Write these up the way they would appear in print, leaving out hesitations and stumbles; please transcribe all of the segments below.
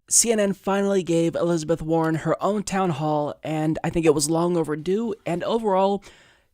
CNN finally gave Elizabeth Warren her own town hall, and I think it was long overdue. And overall,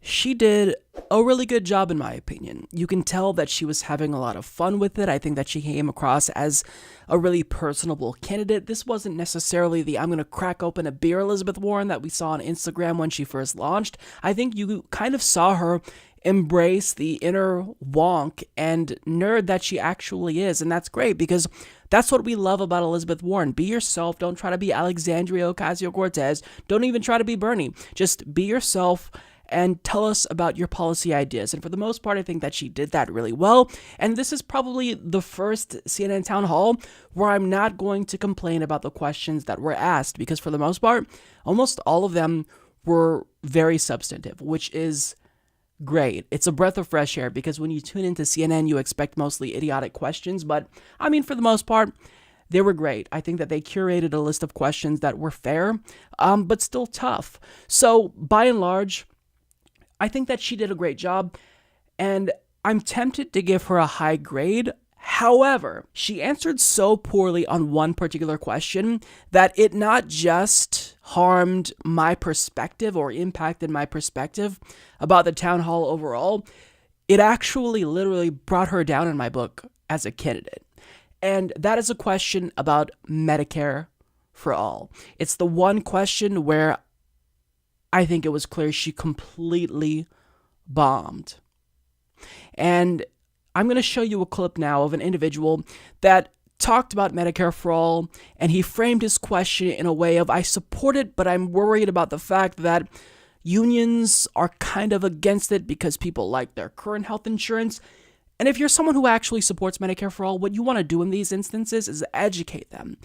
she did a really good job, in my opinion. You can tell that she was having a lot of fun with it. I think that she came across as a really personable candidate. This wasn't necessarily the I'm going to crack open a beer Elizabeth Warren that we saw on Instagram when she first launched. I think you kind of saw her embrace the inner wonk and nerd that she actually is. And that's great because that's what we love about Elizabeth Warren. Be yourself. Don't try to be Alexandria Ocasio-Cortez. Don't even try to be Bernie. Just be yourself and tell us about your policy ideas. And for the most part, I think that she did that really well. And this is probably the first CNN town hall where I'm not going to complain about the questions that were asked, because for the most part, almost all of them were very substantive, which is great. It's a breath of fresh air, because when you tune into CNN, you expect mostly idiotic questions. But I mean, for the most part, they were great. I think that they curated a list of questions that were fair, but still tough. So by and large, I think that she did a great job, and I'm tempted to give her a high grade. However, she answered so poorly on one particular question that it not just harmed my perspective or impacted my perspective about the town hall overall, it actually literally brought her down in my book as a candidate. And that is a question about Medicare for All. It's the one question where I think it was clear she completely bombed. And I'm going to show you a clip now of an individual that talked about Medicare for All, and he framed his question in a way of, I support it, but I'm worried about the fact that unions are kind of against it because people like their current health insurance. And if you're someone who actually supports Medicare for All, what you want to do in these instances is educate them.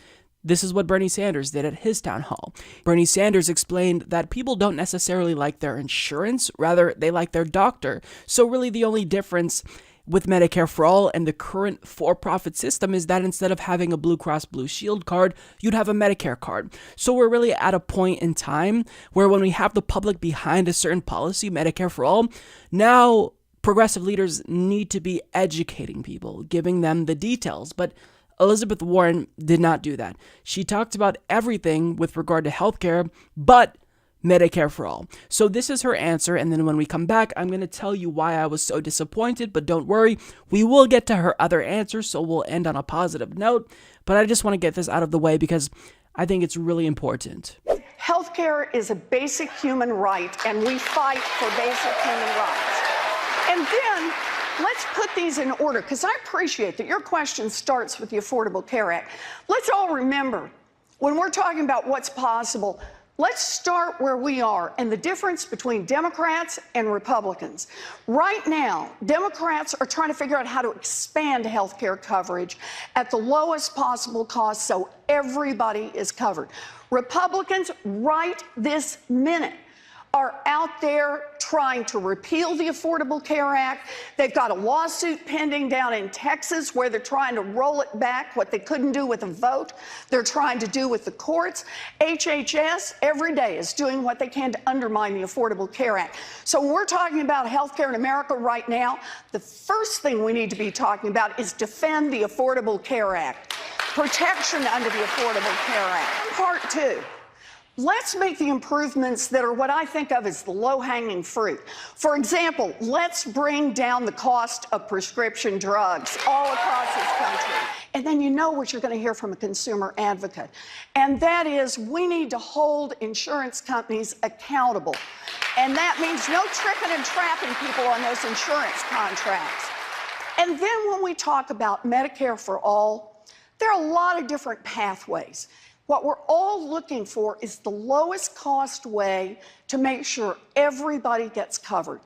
This is what Bernie Sanders did at his town hall. Bernie Sanders explained that people don't necessarily like their insurance, rather they like their doctor. So really the only difference with Medicare for All and the current for-profit system is that instead of having a Blue Cross Blue Shield card, you'd have a Medicare card. So we're really at a point in time where when we have the public behind a certain policy, Medicare for All, now progressive leaders need to be educating people, giving them the details. But Elizabeth Warren did not do that. She talked about everything with regard to healthcare, but Medicare for All. So this is her answer, and then when we come back, I'm going to tell you why I was so disappointed, but don't worry, we will get to her other answers, so we'll end on a positive note, but I just want to get this out of the way because I think it's really important. Healthcare is a basic human right, and we fight for basic human rights. And then let's put these in order, because I appreciate that your question starts with the Affordable Care Act. Let's all remember, when we're talking about what's possible, let's start where we are and the difference between Democrats and Republicans. Right now, Democrats are trying to figure out how to expand health care coverage at the lowest possible cost so everybody is covered. Republicans, right this minute, are out there trying to repeal the Affordable Care Act. They've got a lawsuit pending down in Texas where they're trying to roll it back, what they couldn't do with a vote. They're trying to do with the courts. HHS every day is doing what they can to undermine the Affordable Care Act. So when we're talking about health care in America right now, the first thing we need to be talking about is defend the Affordable Care Act, protection under the Affordable Care Act. Part two. Let's make the improvements that are what I think of as the low-hanging fruit. For example, let's bring down the cost of prescription drugs all across this country. And then you know what you're going to hear from a consumer advocate. And that is, we need to hold insurance companies accountable. And that means no tricking and trapping people on those insurance contracts. And then when we talk about Medicare for All, there are a lot of different pathways. What we're all looking for is the lowest cost way to make sure everybody gets covered.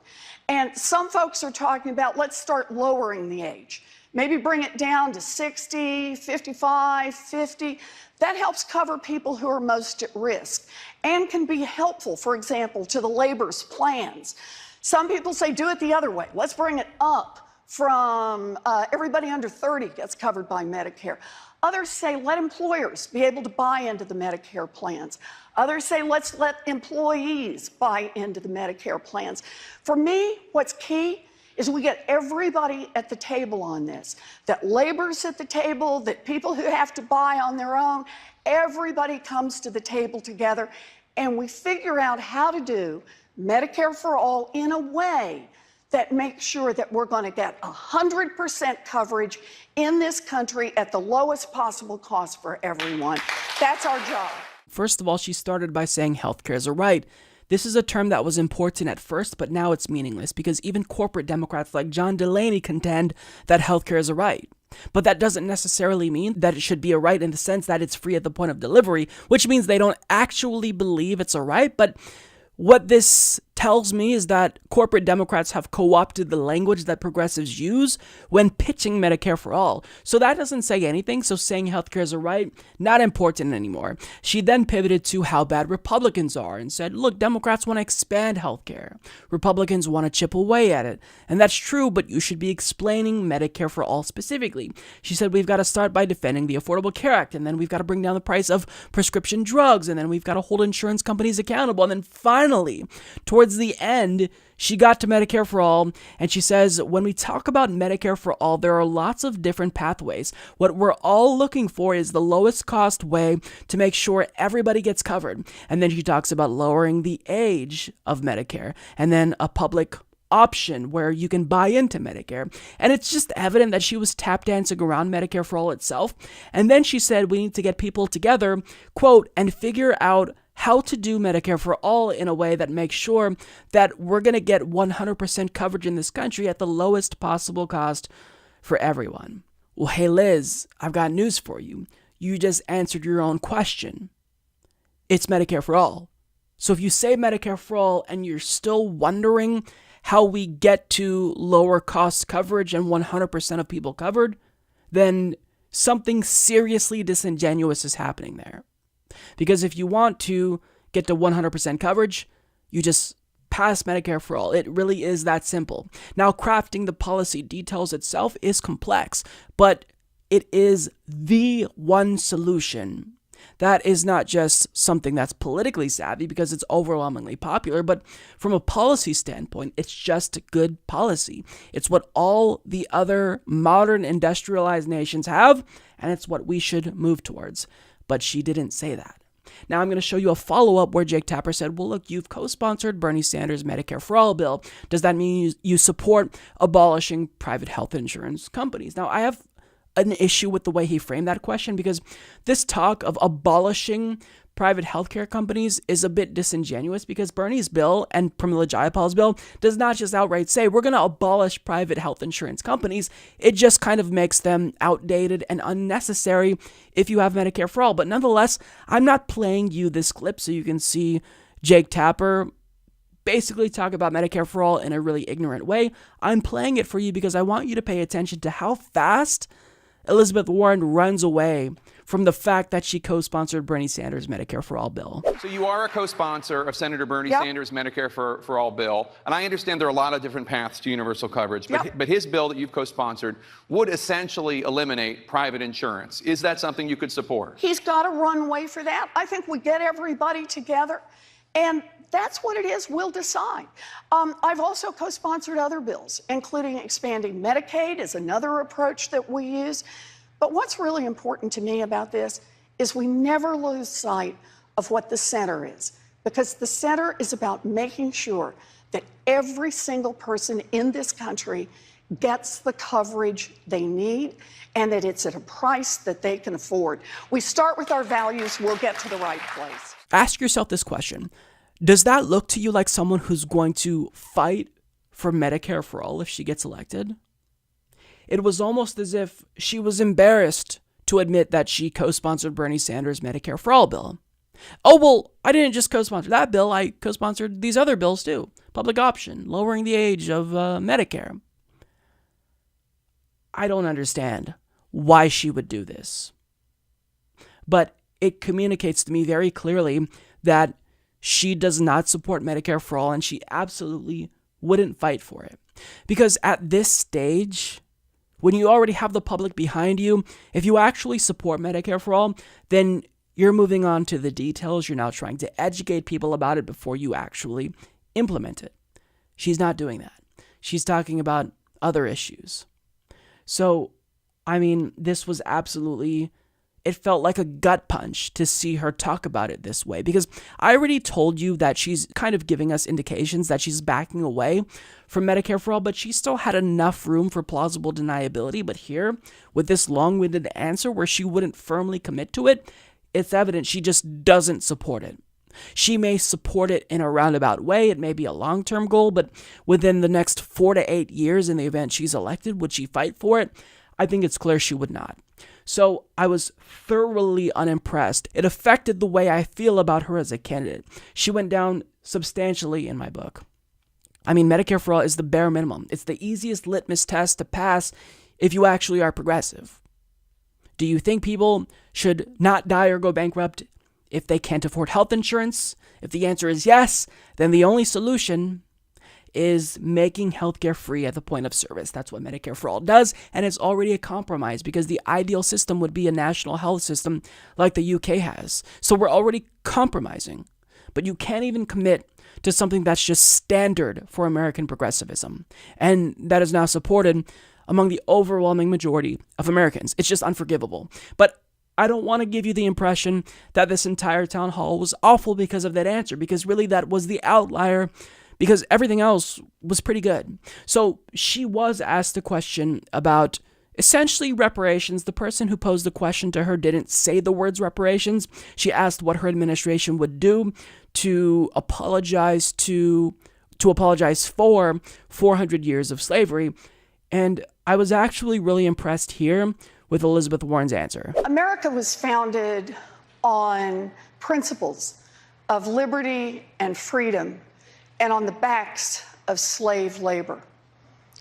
And some folks are talking about, let's start lowering the age. Maybe bring it down to 60, 55, 50. That helps cover people who are most at risk and can be helpful, for example, to the labor's plans. Some people say do it the other way. Let's bring it up from everybody under 30 gets covered by Medicare. Others say let employers be able to buy into the Medicare plans. Others say let's let employees buy into the Medicare plans. For me, what's key is we get everybody at the table on this, that labor's at the table, that people who have to buy on their own, everybody comes to the table together, and we figure out how to do Medicare for All in a way that makes sure that we're going to get 100% coverage in this country at the lowest possible cost for everyone. That's our job. First of all, she started by saying healthcare is a right. This is a term that was important at first, but now it's meaningless because even corporate Democrats like John Delaney contend that healthcare is a right. But that doesn't necessarily mean that it should be a right in the sense that it's free at the point of delivery, which means they don't actually believe it's a right. But what this tells me is that corporate Democrats have co-opted the language that progressives use when pitching Medicare for All. So that doesn't say anything, so saying healthcare is a right, not important anymore. She then pivoted to how bad Republicans are and said, look, Democrats want to expand healthcare. Republicans want to chip away at it. And that's true, but you should be explaining Medicare for All specifically. She said we've got to start by defending the Affordable Care Act, and then we've got to bring down the price of prescription drugs, and then we've got to hold insurance companies accountable, and then finally, towards the end, she got to Medicare for All, and she says, when we talk about Medicare for All, there are lots of different pathways. What we're all looking for is the lowest cost way to make sure everybody gets covered. And then she talks about lowering the age of Medicare, and then a public option where you can buy into Medicare. And it's just evident that she was tap dancing around Medicare for All itself. And then she said we need to get people together, quote, and figure out how to do Medicare for All in a way that makes sure that we're going to get 100% coverage in this country at the lowest possible cost for everyone. Well, hey, Liz, I've got news for you. You just answered your own question. It's Medicare for All. So if you say Medicare for All and you're still wondering how we get to lower cost coverage and 100% of people covered, then something seriously disingenuous is happening there. Because if you want to get to 100% coverage, you just pass Medicare for All. It really is that simple. Now, crafting the policy details itself is complex, but it is the one solution. That is not just something that's politically savvy because it's overwhelmingly popular, but from a policy standpoint, it's just good policy. It's what all the other modern industrialized nations have, and it's what we should move towards. But she didn't say that. Now I'm going to show you a follow-up where Jake Tapper said, well, look, you've co-sponsored Bernie Sanders' Medicare for All bill. Does that mean you support abolishing private health insurance companies? Now, I have an issue with the way he framed that question because this talk of abolishing private healthcare companies is a bit disingenuous because Bernie's bill and Pramila Jayapal's bill does not just outright say we're going to abolish private health insurance companies. It just kind of makes them outdated and unnecessary if you have Medicare for All. But nonetheless, I'm not playing you this clip so you can see Jake Tapper basically talk about Medicare for All in a really ignorant way. I'm playing it for you because I want you to pay attention to how fast Elizabeth Warren runs away from the fact that she co-sponsored Bernie Sanders' Medicare for All bill. So you are a co-sponsor of Senator Bernie Sanders' Medicare for All bill, and I understand there are a lot of different paths to universal coverage, but his bill that you've co-sponsored would essentially eliminate private insurance. Is that something you could support? He's got a runway for that. I think we get everybody together, and that's what it is. We'll decide. I've also co-sponsored other bills, including expanding Medicaid is another approach that we use. But what's really important to me about this is we never lose sight of what the center is, because the center is about making sure that every single person in this country gets the coverage they need and that it's at a price that they can afford. We start with our values, we'll get to the right place. Ask yourself this question. Does that look to you like someone who's going to fight for Medicare for All if she gets elected? It was almost as if she was embarrassed to admit that she co-sponsored Bernie Sanders' Medicare for All bill. Oh, well, I didn't just co-sponsor that bill, I co-sponsored these other bills too. Public option, lowering the age of Medicare. I don't understand why she would do this. But it communicates to me very clearly that she does not support Medicare for All, and she absolutely wouldn't fight for it. Because at this stage, when you already have the public behind you, if you actually support Medicare for All, then you're moving on to the details. You're now trying to educate people about it before you actually implement it. She's not doing that. She's talking about other issues. So, I mean, this was absolutely, it felt like a gut punch to see her talk about it this way, because I already told you that she's kind of giving us indications that she's backing away from Medicare for All, but she still had enough room for plausible deniability. But here, with this long-winded answer where she wouldn't firmly commit to it, it's evident she just doesn't support it. She may support it in a roundabout way. It may be a long-term goal, but within the next 4 to 8 years, in the event she's elected, would she fight for it? I think it's clear she would not. So I was thoroughly unimpressed. It affected the way I feel about her as a candidate. She went down substantially in my book. I mean, Medicare for All is the bare minimum. It's the easiest litmus test to pass if you actually are progressive. Do you think people should not die or go bankrupt if they can't afford health insurance? If the answer is yes, then the only solution is making healthcare free at the point of service. That's what Medicare for All does, and it's already a compromise because the ideal system would be a national health system like the UK has. So we're already compromising, but you can't even commit to something that's just standard for American progressivism, and that is now supported among the overwhelming majority of Americans. It's just unforgivable. But I don't want to give you the impression that this entire town hall was awful because of that answer, because really that was the outlier, because everything else was pretty good. So she was asked a question about essentially reparations. The person who posed the question to her didn't say the words reparations. She asked what her administration would do to apologize for 400 years of slavery. And I was actually really impressed here with Elizabeth Warren's answer. America was founded on principles of liberty and freedom and on the backs of slave labor.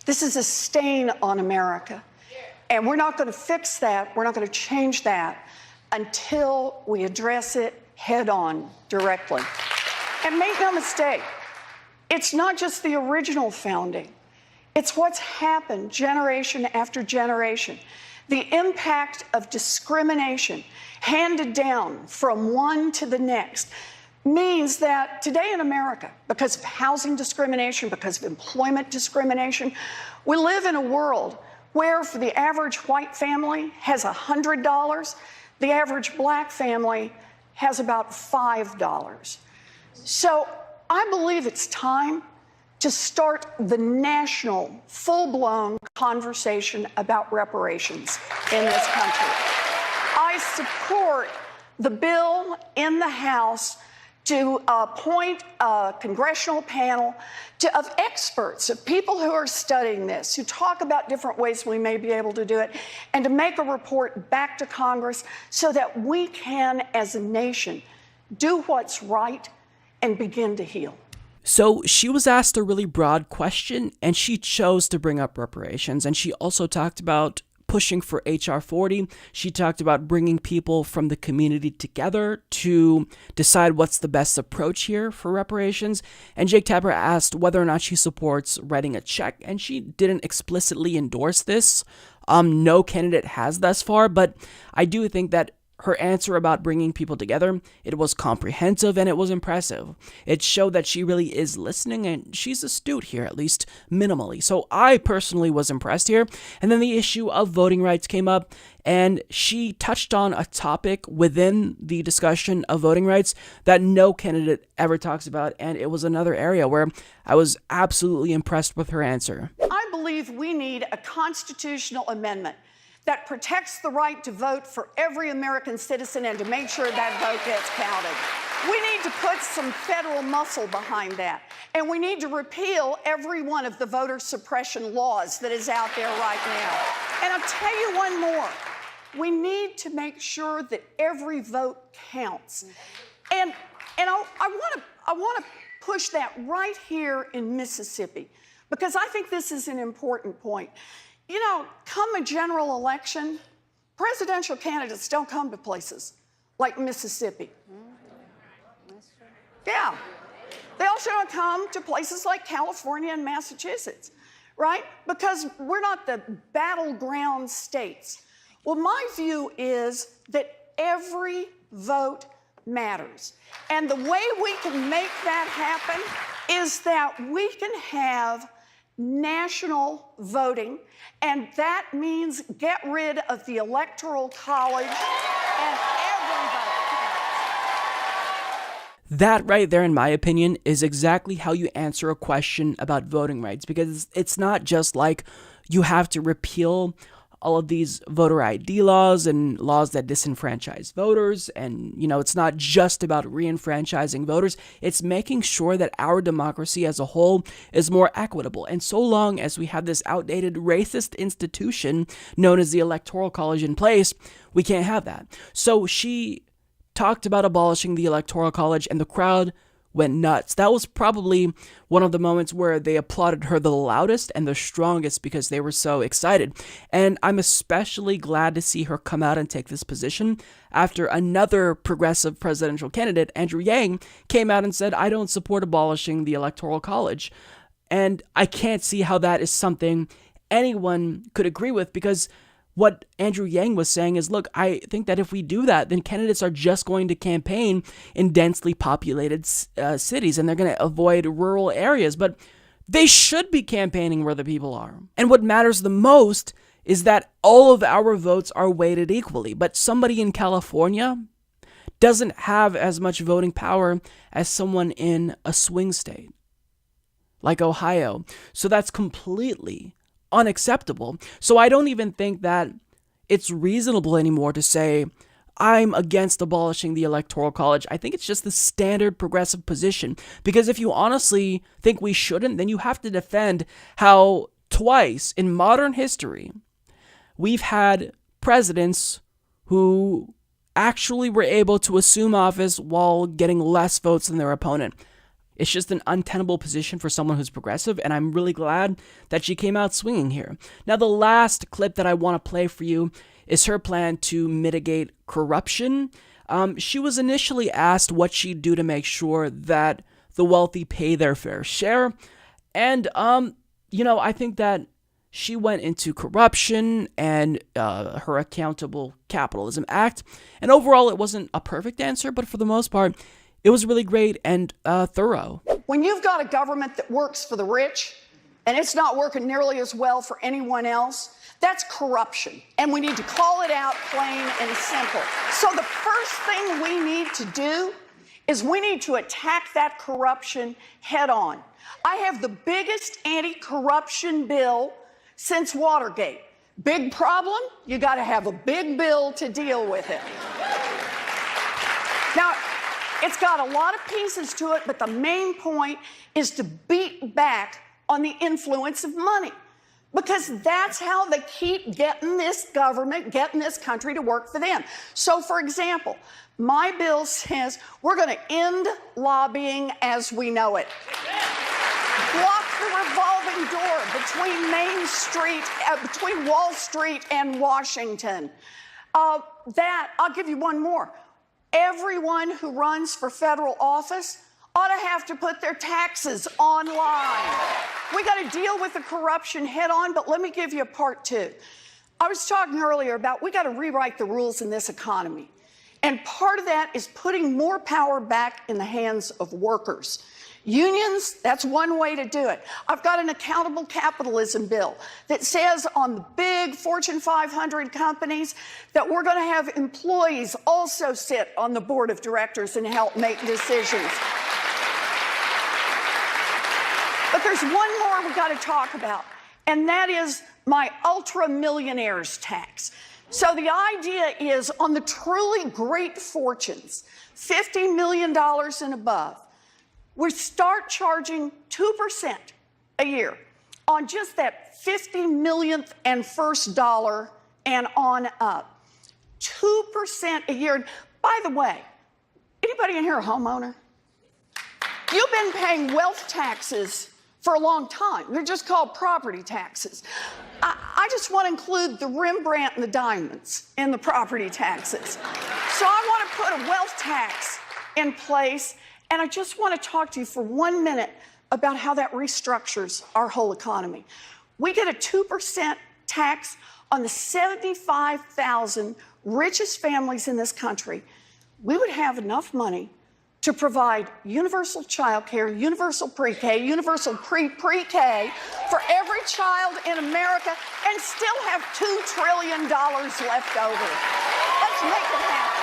This is a stain on America. And we're not going to fix that. We're not going to change that until we address it head on directly. And make no mistake, it's not just the original founding. It's what's happened generation after generation. The impact of discrimination handed down from one to the next means that today in America, because of housing discrimination, because of employment discrimination, we live in a world where for the average white family has $100, the average black family has about $5. So I believe it's time to start the national, full-blown conversation about reparations in this country. I support the bill in the House to appoint a congressional panel of experts, of people who are studying this, who talk about different ways we may be able to do it, and to make a report back to Congress so that we can, as a nation, do what's right and begin to heal. So she was asked a really broad question, and she chose to bring up reparations. And she also talked about pushing for H.R. 40. She talked about bringing people from the community together to decide what's the best approach here for reparations. And Jake Tapper asked whether or not she supports writing a check, and she didn't explicitly endorse this. No candidate has thus far, but I do think that her answer about bringing people together, it was comprehensive and it was impressive. It showed that she really is listening, and she's astute here, at least minimally. So I personally was impressed here. And then the issue of voting rights came up, and she touched on a topic within the discussion of voting rights that no candidate ever talks about, and it was another area where I was absolutely impressed with her answer. I believe we need a constitutional amendment that protects the right to vote for every American citizen and to make sure that vote gets counted. We need to put some federal muscle behind that. And we need to repeal every one of the voter suppression laws that is out there right now. And I'll tell you one more. We need to make sure that every vote counts. And I want to push that right here in Mississippi, because I think this is an important point. You know, come a general election, presidential candidates don't come to places like Mississippi. Yeah. They also don't come to places like California and Massachusetts, right? Because we're not the battleground states. Well, my view is that every vote matters. And the way we can make that happen is that we can have national voting, and that means get rid of the Electoral College and every vote counts. That right there, in my opinion, is exactly how you answer a question about voting rights, because it's not just like you have to repeal all of these voter ID laws and laws that disenfranchise voters. And, it's not just about reenfranchising voters. It's making sure that our democracy as a whole is more equitable. And so long as we have this outdated racist institution known as the Electoral College in place, we can't have that. So she talked about abolishing the Electoral College, and the crowd went nuts. That was probably one of the moments where they applauded her the loudest and the strongest because they were so excited. And I'm especially glad to see her come out and take this position after another progressive presidential candidate, Andrew Yang, came out and said, I don't support abolishing the Electoral College. And I can't see how that is something anyone could agree with, because what Andrew Yang was saying is, look, I think that if we do that, then candidates are just going to campaign in densely populated cities, and they're going to avoid rural areas. But they should be campaigning where the people are. And what matters the most is that all of our votes are weighted equally. But somebody in California doesn't have as much voting power as someone in a swing state like Ohio. So that's completely unacceptable. So I don't even think that it's reasonable anymore to say I'm against abolishing the Electoral College. I think it's just the standard progressive position, because if you honestly think we shouldn't, then you have to defend how twice in modern history we've had presidents who actually were able to assume office while getting less votes than their opponent. It's just an untenable position for someone who's progressive, and I'm really glad that she came out swinging here. Now, the last clip that I want to play for you is her plan to mitigate corruption. She was initially asked what she'd do to make sure that the wealthy pay their fair share, and, I think that she went into corruption and her Accountable Capitalism Act, and overall it wasn't a perfect answer, but for the most part, it was really great and thorough. When you've got a government that works for the rich and it's not working nearly as well for anyone else, that's corruption. And we need to call it out plain and simple. So the first thing we need to do is we need to attack that corruption head on. I have the biggest anti-corruption bill since Watergate. Big problem? You got to have a big bill to deal with it. Now, it's got a lot of pieces to it, but the main point is to beat back on the influence of money, because that's how they keep getting this government, getting this country to work for them. So, for example, my bill says we're going to end lobbying as we know it. Block the revolving door between Wall Street and Washington. I'll give you one more. Everyone who runs for federal office ought to have to put their taxes online. We got to deal with the corruption head on, but let me give you a part two. I was talking earlier about we got to rewrite the rules in this economy. And part of that is putting more power back in the hands of workers. Unions, that's one way to do it. I've got an accountable capitalism bill that says on the big Fortune 500 companies that we're going to have employees also sit on the board of directors and help make decisions. But there's one more we got to talk about, and that is my ultra millionaires tax. So the idea is on the truly great fortunes, $50 million and above, we start charging 2% a year on just that 50 millionth and first dollar and on up. 2% a year. By the way, anybody in here a homeowner? You've been paying wealth taxes for a long time. They're just called property taxes. I just want to include the Rembrandt and the diamonds in the property taxes. So I want to put a wealth tax in place. And I just want to talk to you for 1 minute about how that restructures our whole economy. We get a 2% tax on the 75,000 richest families in this country. We would have enough money to provide universal child care, universal pre-K, universal pre-K for every child in America and still have $2 trillion left over. Let's make it happen.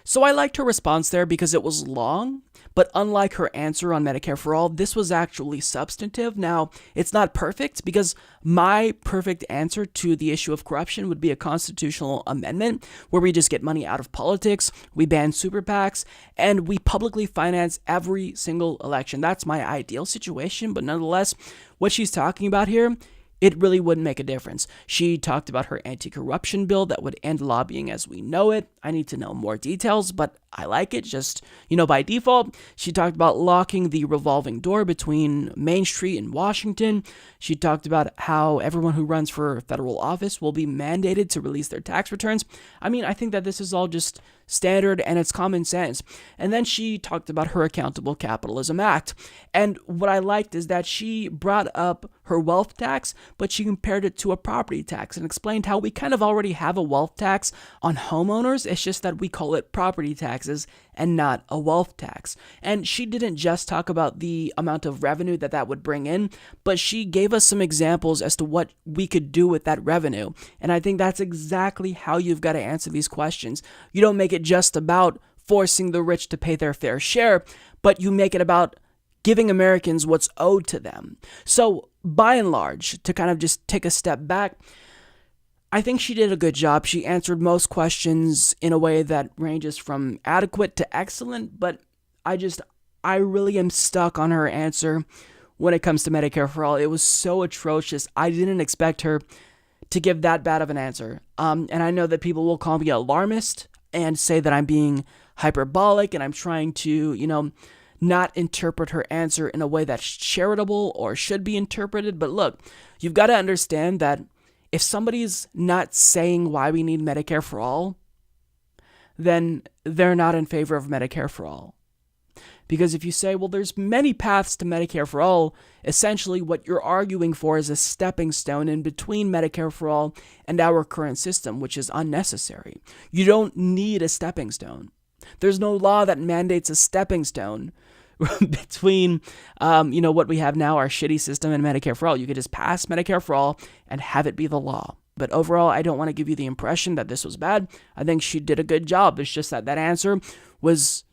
So I liked her response there because it was long, but unlike her answer on Medicare for All, this was actually substantive. Now, it's not perfect because my perfect answer to the issue of corruption would be a constitutional amendment where we just get money out of politics, we ban super PACs, and we publicly finance every single election. That's my ideal situation, but nonetheless, what she's talking about here, it really wouldn't make a difference. She talked about her anti-corruption bill that would end lobbying as we know it. I need to know more details, but I like it just, by default. She talked about locking the revolving door between Main Street and Washington. She talked about how everyone who runs for federal office will be mandated to release their tax returns. I think that this is all just standard and it's common sense. And then she talked about her Accountable Capitalism Act. And what I liked is that she brought up her wealth tax, but she compared it to a property tax and explained how we kind of already have a wealth tax on homeowners. It's just that we call it property taxes and not a wealth tax. And she didn't just talk about the amount of revenue that would bring in, but she gave us some examples as to what we could do with that revenue. And I think that's exactly how you've got to answer these questions. You don't make it just about forcing the rich to pay their fair share, but you make it about giving Americans what's owed to them. So by and large, to kind of just take a step back, I think she did a good job. She answered most questions in a way that ranges from adequate to excellent, but I really am stuck on her answer when it comes to Medicare for All. It was so atrocious. I didn't expect her to give that bad of an answer. And I know that people will call me alarmist and say that I'm being hyperbolic and I'm trying to, not interpret her answer in a way that's charitable or should be interpreted. But look, you've got to understand that if somebody's not saying why we need Medicare for All, then they're not in favor of Medicare for All. Because if you say, well, there's many paths to Medicare for All, essentially what you're arguing for is a stepping stone in between Medicare for All and our current system, which is unnecessary. You don't need a stepping stone. There's no law that mandates a stepping stone between, what we have now, our shitty system, and Medicare for All. You could just pass Medicare for All and have it be the law. But overall, I don't want to give you the impression that this was bad. I think she did a good job. It's just that answer was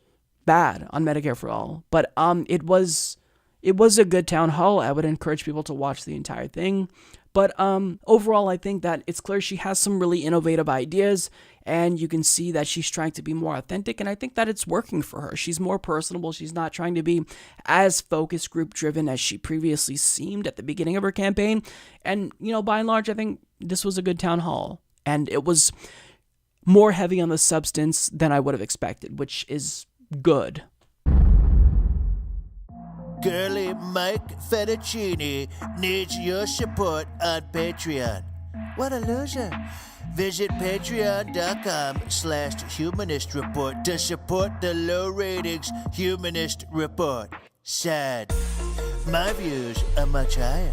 bad on Medicare for All. But it was a good town hall. I would encourage people to watch the entire thing. But overall, I think that it's clear she has some really innovative ideas, and you can see that she's trying to be more authentic, and I think that it's working for her. She's more personable. She's not trying to be as focus group driven as she previously seemed at the beginning of her campaign. And, by and large, I think this was a good town hall, and it was more heavy on the substance than I would have expected, which is good. Girly Mike Fettuccine needs your support on Patreon. What a loser. Visit patreon.com/Humanist Report to support the low ratings Humanist Report. Sad. My views are much higher.